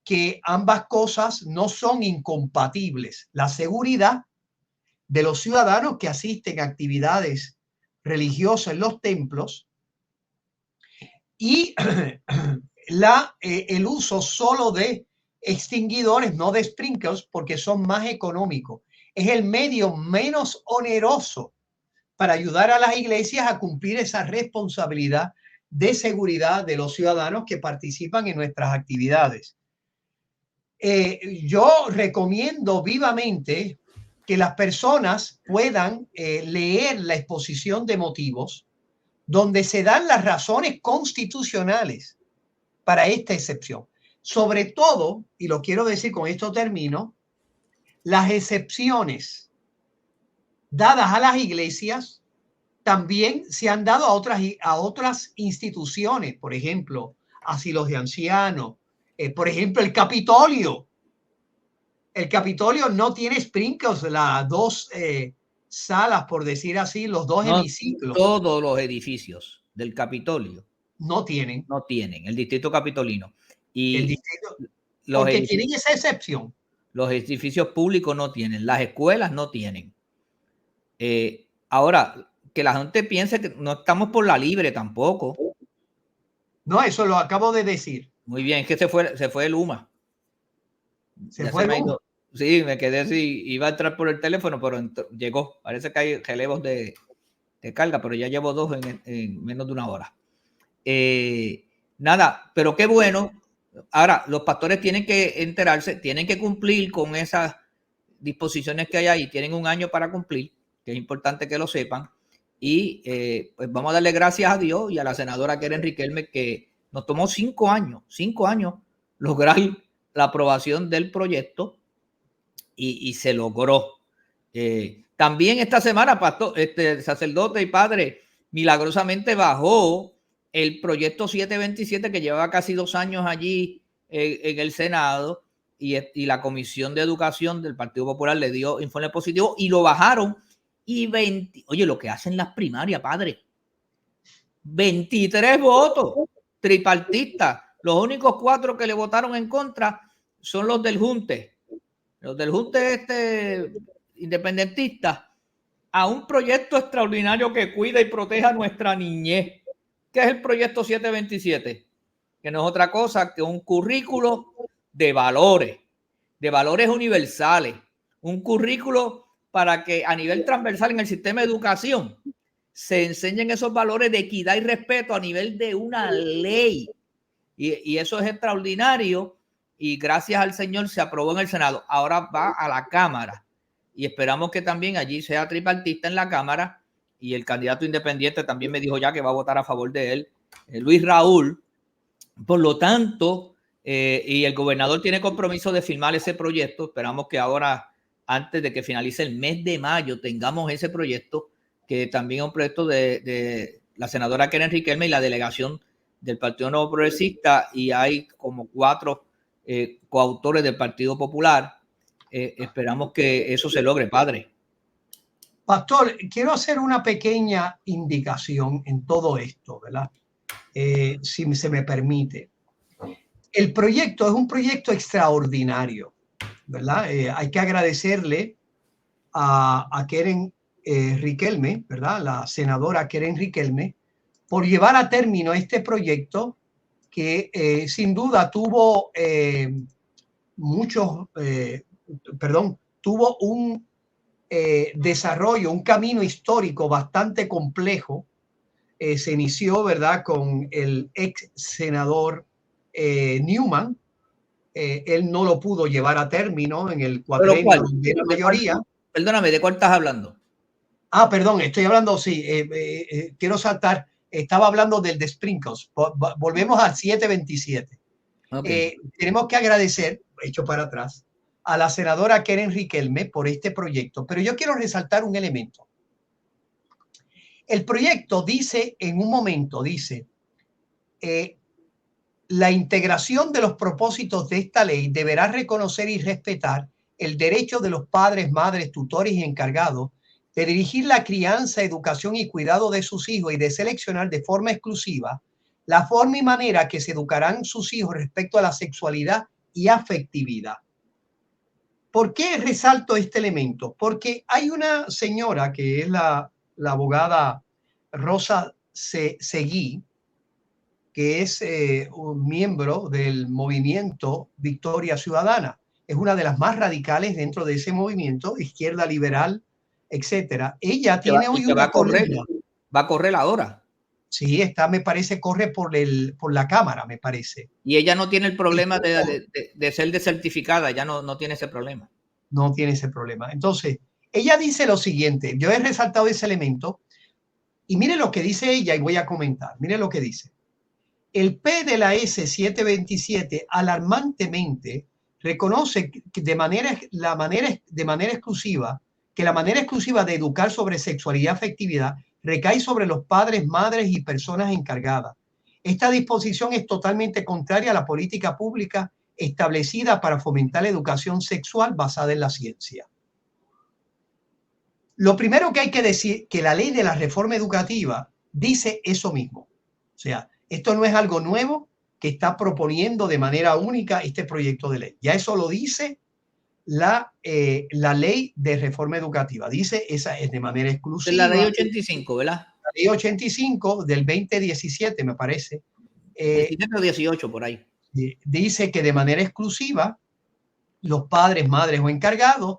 que ambas cosas no son incompatibles. La seguridad de los ciudadanos que asisten a actividades religiosas en los templos y el uso solo de extinguidores, no de sprinklers, porque son más económicos. Es el medio menos oneroso para ayudar a las iglesias a cumplir esa responsabilidad de seguridad de los ciudadanos que participan en nuestras actividades. Yo recomiendo vivamente que las personas puedan leer la exposición de motivos donde se dan las razones constitucionales para esta excepción. Sobre todo, y lo quiero decir, con esto termino, las excepciones dadas a las iglesias también se han dado a otras instituciones, por ejemplo, asilos de ancianos, por ejemplo, el Capitolio. El Capitolio no tiene sprinkles, las dos salas, por decir así, los dos hemiciclos. Todos los edificios del Capitolio no tienen. No tienen, el distrito capitolino. Y el distrito, porque tienen esa excepción. Los edificios públicos no tienen, las escuelas no tienen. Ahora, que la gente piense que no estamos por la libre tampoco. No, eso lo acabo de decir. Muy bien, es que se fue el UMA. ¿Se fue el UMA? Sí, me quedé así, iba a entrar por el teléfono, pero llegó. Parece que hay relevos de carga, pero ya llevo 2 en menos de una hora. Nada, pero qué bueno. Ahora, los pastores tienen que enterarse, tienen que cumplir con esas disposiciones que hay ahí, tienen un año para cumplir, que es importante que lo sepan. Y pues vamos a darle gracias a Dios y a la senadora Keren Riquelme, que nos tomó 5 años lograr la aprobación del proyecto y se logró. También esta semana, pastor, sacerdote y padre, milagrosamente bajó el proyecto 727 que llevaba casi 2 años allí en el Senado y la Comisión de Educación del Partido Popular le dio informe positivo y lo bajaron. Y oye, lo que hacen las primarias, padre, 23 votos tripartistas. Los únicos 4 que le votaron en contra son los del Junte. Los del Junte independentista, a un proyecto extraordinario que cuida y proteja nuestra niñez, que es el proyecto 727, que no es otra cosa que un currículo de valores universales, un currículo para que a nivel transversal en el sistema de educación se enseñen esos valores de equidad y respeto a nivel de una ley. Y eso es extraordinario. Y gracias al Señor se aprobó en el Senado. Ahora va a la Cámara y esperamos que también allí sea tripartista en la Cámara, y el candidato independiente también me dijo ya que va a votar a favor de él, Luis Raúl. Por lo tanto, y el gobernador tiene compromiso de firmar ese proyecto. Esperamos que ahora, antes de que finalice el mes de mayo, tengamos ese proyecto, que también es un proyecto de la senadora Keren Riquelme y la delegación del Partido Nuevo Progresista, y hay como 4 coautores del Partido Popular. Esperamos que eso se logre, padre. Pastor, quiero hacer una pequeña indicación en todo esto, ¿verdad? Si se me permite. El proyecto es un proyecto extraordinario, ¿verdad? Hay que agradecerle a Keren Riquelme, ¿verdad? La senadora Keren Riquelme, por llevar a término este proyecto que sin duda tuvo tuvo un desarrollo, un camino histórico bastante complejo. Se inició, ¿verdad?, con el ex senador Newman. Él no lo pudo llevar a término en el cuatrenio de la mayoría. Perdóname, ¿de cuál estás hablando? Ah, perdón, estoy hablando, sí, quiero saltar. Estaba hablando del de Sprinkles. Volvemos al 727. Okay. Tenemos que agradecer, hecho para atrás, a la senadora Keren Riquelme por este proyecto, pero yo quiero resaltar un elemento. El proyecto dice, en un momento, dice, la integración de los propósitos de esta ley deberá reconocer y respetar el derecho de los padres, madres, tutores y encargados de dirigir la crianza, educación y cuidado de sus hijos y de seleccionar de forma exclusiva la forma y manera que se educarán sus hijos respecto a la sexualidad y afectividad. ¿Por qué resalto este elemento? Porque hay una señora que es la abogada Rosa Seguí, que es un miembro del movimiento Victoria Ciudadana. Es una de las más radicales dentro de ese movimiento, izquierda liberal, etcétera. Ella tiene hoy una columna. Va a correr ahora. Sí, me parece, corre por la Cámara, me parece. Y ella no tiene el problema de ser desertificada, ya no tiene ese problema. No tiene ese problema. Entonces, ella dice lo siguiente, yo he resaltado ese elemento y mire lo que dice ella y voy a comentar, mire lo que dice. El P de la S727 alarmantemente reconoce que de manera exclusiva que la manera exclusiva de educar sobre sexualidad y afectividad recae sobre los padres, madres y personas encargadas. Esta disposición es totalmente contraria a la política pública establecida para fomentar la educación sexual basada en la ciencia. Lo primero que hay que decir que la ley de la reforma educativa dice eso mismo. O sea, esto no es algo nuevo que está proponiendo de manera única este proyecto de ley. Ya eso lo dice la ley de reforma educativa. Dice esa es de manera exclusiva. Es la ley 85, ¿verdad? La ley 85 del 2017, me parece. 17 o 18 por ahí. Dice que de manera exclusiva los padres, madres o encargados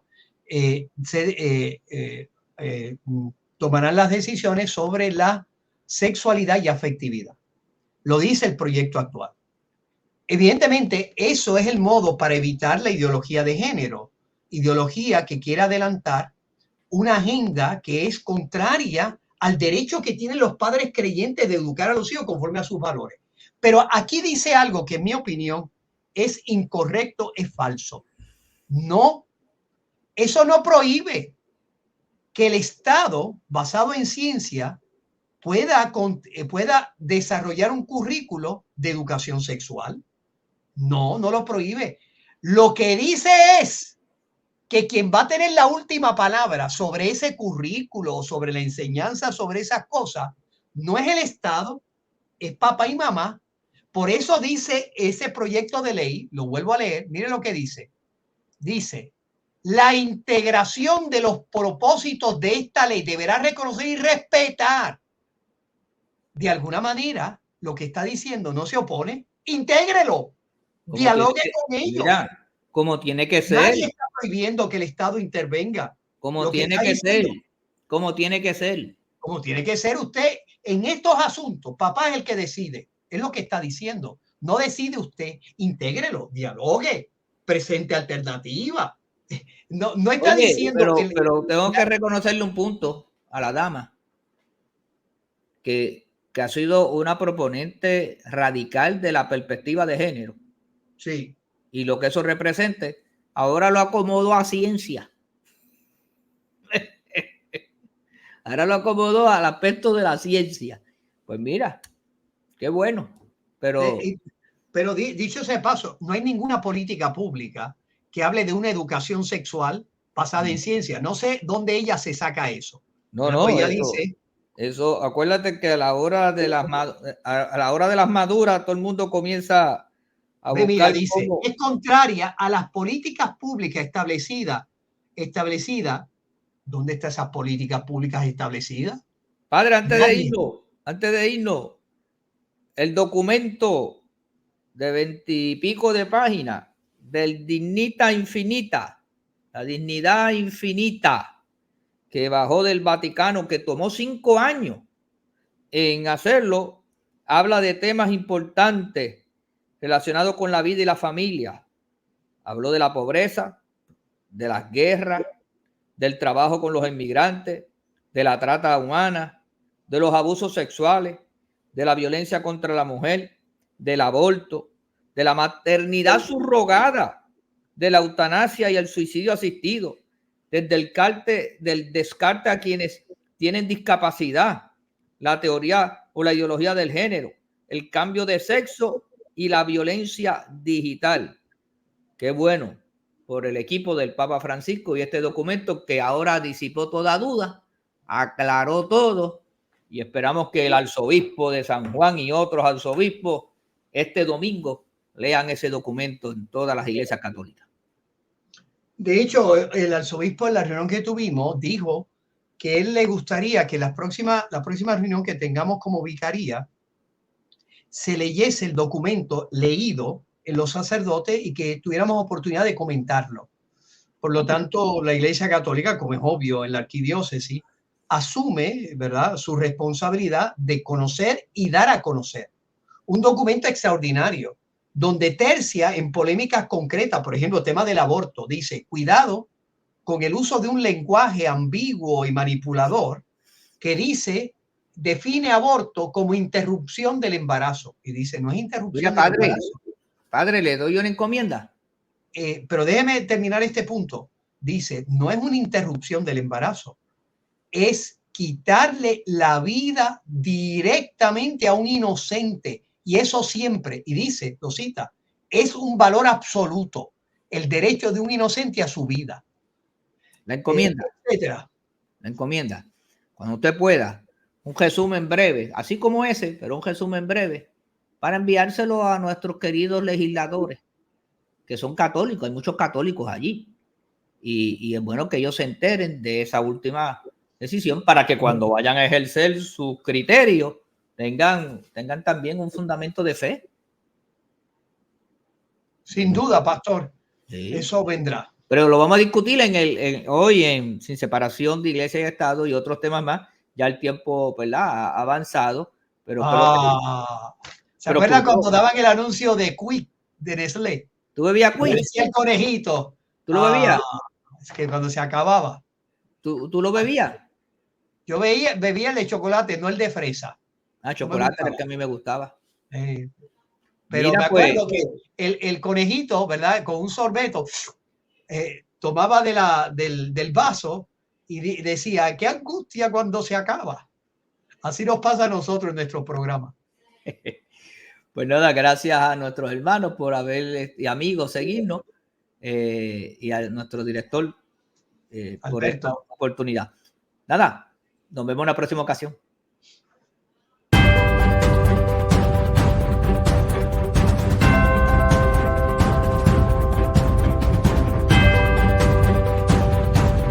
tomarán las decisiones sobre la sexualidad y afectividad. Lo dice el proyecto actual. Evidentemente, eso es el modo para evitar la ideología de género, ideología que quiere adelantar una agenda que es contraria al derecho que tienen los padres creyentes de educar a los hijos conforme a sus valores. Pero aquí dice algo que en mi opinión es incorrecto, es falso. No, eso no prohíbe que el Estado, basado en ciencia, pueda desarrollar un currículo de educación sexual. No, no lo prohíbe. Lo que dice es que quien va a tener la última palabra sobre ese currículo, sobre la enseñanza, sobre esas cosas, no es el Estado, es papá y mamá. Por eso dice ese proyecto de ley, lo vuelvo a leer, mire lo que dice. Dice, la integración de los propósitos de esta ley deberá reconocer y respetar. De alguna manera, lo que está diciendo no se opone, intégrelo, dialogue con ellos. Mira, como tiene que ser. Nadie está prohibiendo que el Estado intervenga. Como tiene que ser. Como tiene que ser. Como tiene que ser usted en estos asuntos. Papá es el que decide. Es lo que está diciendo. No decide usted. Intégrelo, dialogue, presente alternativa. No está diciendo que... Pero tengo que reconocerle un punto a la dama. Que ha sido una proponente radical de la perspectiva de género. Sí. Y lo que eso represente, ahora lo acomodó a ciencia. Ahora lo acomodó al aspecto de la ciencia. Pues mira, qué bueno. Pero dicho sea de paso, no hay ninguna política pública que hable de una educación sexual basada en ciencia. No sé dónde ella se saca eso. No, ella dice... Eso, acuérdate que a la hora de las maduras todo el mundo comienza a buscar. Mira, dice, es contraria a las políticas públicas establecidas. ¿Dónde están esas políticas públicas establecidas? Padre, antes de irnos, el documento de 20 y pico de páginas del Dignita Infinita, la dignidad infinita, que bajó del Vaticano, que tomó 5 años en hacerlo, habla de temas importantes relacionados con la vida y la familia. Habló de la pobreza, de las guerras, del trabajo con los inmigrantes, de la trata humana, de los abusos sexuales, de la violencia contra la mujer, del aborto, de la maternidad subrogada, de la eutanasia y el suicidio asistido, desde del descarte a quienes tienen discapacidad, la teoría o la ideología del género, el cambio de sexo y la violencia digital. Qué bueno por el equipo del Papa Francisco y este documento que ahora disipó toda duda, aclaró todo y esperamos que el arzobispo de San Juan y otros arzobispos este domingo lean ese documento en todas las iglesias católicas. De hecho, el arzobispo en la reunión que tuvimos dijo que él le gustaría que la próxima reunión que tengamos como vicaría se leyese el documento leído en los sacerdotes y que tuviéramos oportunidad de comentarlo. Por lo tanto, la Iglesia Católica, como es obvio en la arquidiócesis, asume, ¿verdad?, su responsabilidad de conocer y dar a conocer un documento extraordinario donde tercia en polémicas concretas, por ejemplo, el tema del aborto, dice, cuidado con el uso de un lenguaje ambiguo y manipulador que dice, define aborto como interrupción del embarazo. Y dice, no es interrupción del embarazo. Padre, le doy una encomienda. Pero déjeme terminar este punto. Dice, no es una interrupción del embarazo, es quitarle la vida directamente a un inocente. Y eso siempre, y dice, lo cita, es un valor absoluto, el derecho de un inocente a su vida. La encomienda. Etcétera. La encomienda. Cuando usted pueda, un resumen breve, así como ese, pero un resumen breve, para enviárselo a nuestros queridos legisladores, que son católicos. Hay muchos católicos allí. Y es bueno que ellos se enteren de esa última decisión para que cuando vayan a ejercer sus criterios tengan también un fundamento de fe. Sin duda, pastor. Sí. Eso vendrá. Pero lo vamos a discutir hoy en Sin Separación de Iglesia y Estado y otros temas más. Ya el tiempo, ¿verdad?, ha avanzado. Pero ¿se acuerdan cuando daban el anuncio de Quick, de Nestlé? ¿Tú bebías Quick? Decía el conejito. ¿Tú lo bebías? Es que cuando se acababa. ¿Tú lo bebías? Yo bebía el de chocolate, no el de fresa. Chocolate era el que a mí me gustaba. Pero mira, me acuerdo que el conejito, ¿verdad? Con un sorbeto, tomaba del vaso y decía, qué angustia cuando se acaba. Así nos pasa a nosotros en nuestro programa. Pues nada, gracias a nuestros hermanos por y amigos seguirnos y a nuestro director por esta oportunidad. Nada, nos vemos en la próxima ocasión.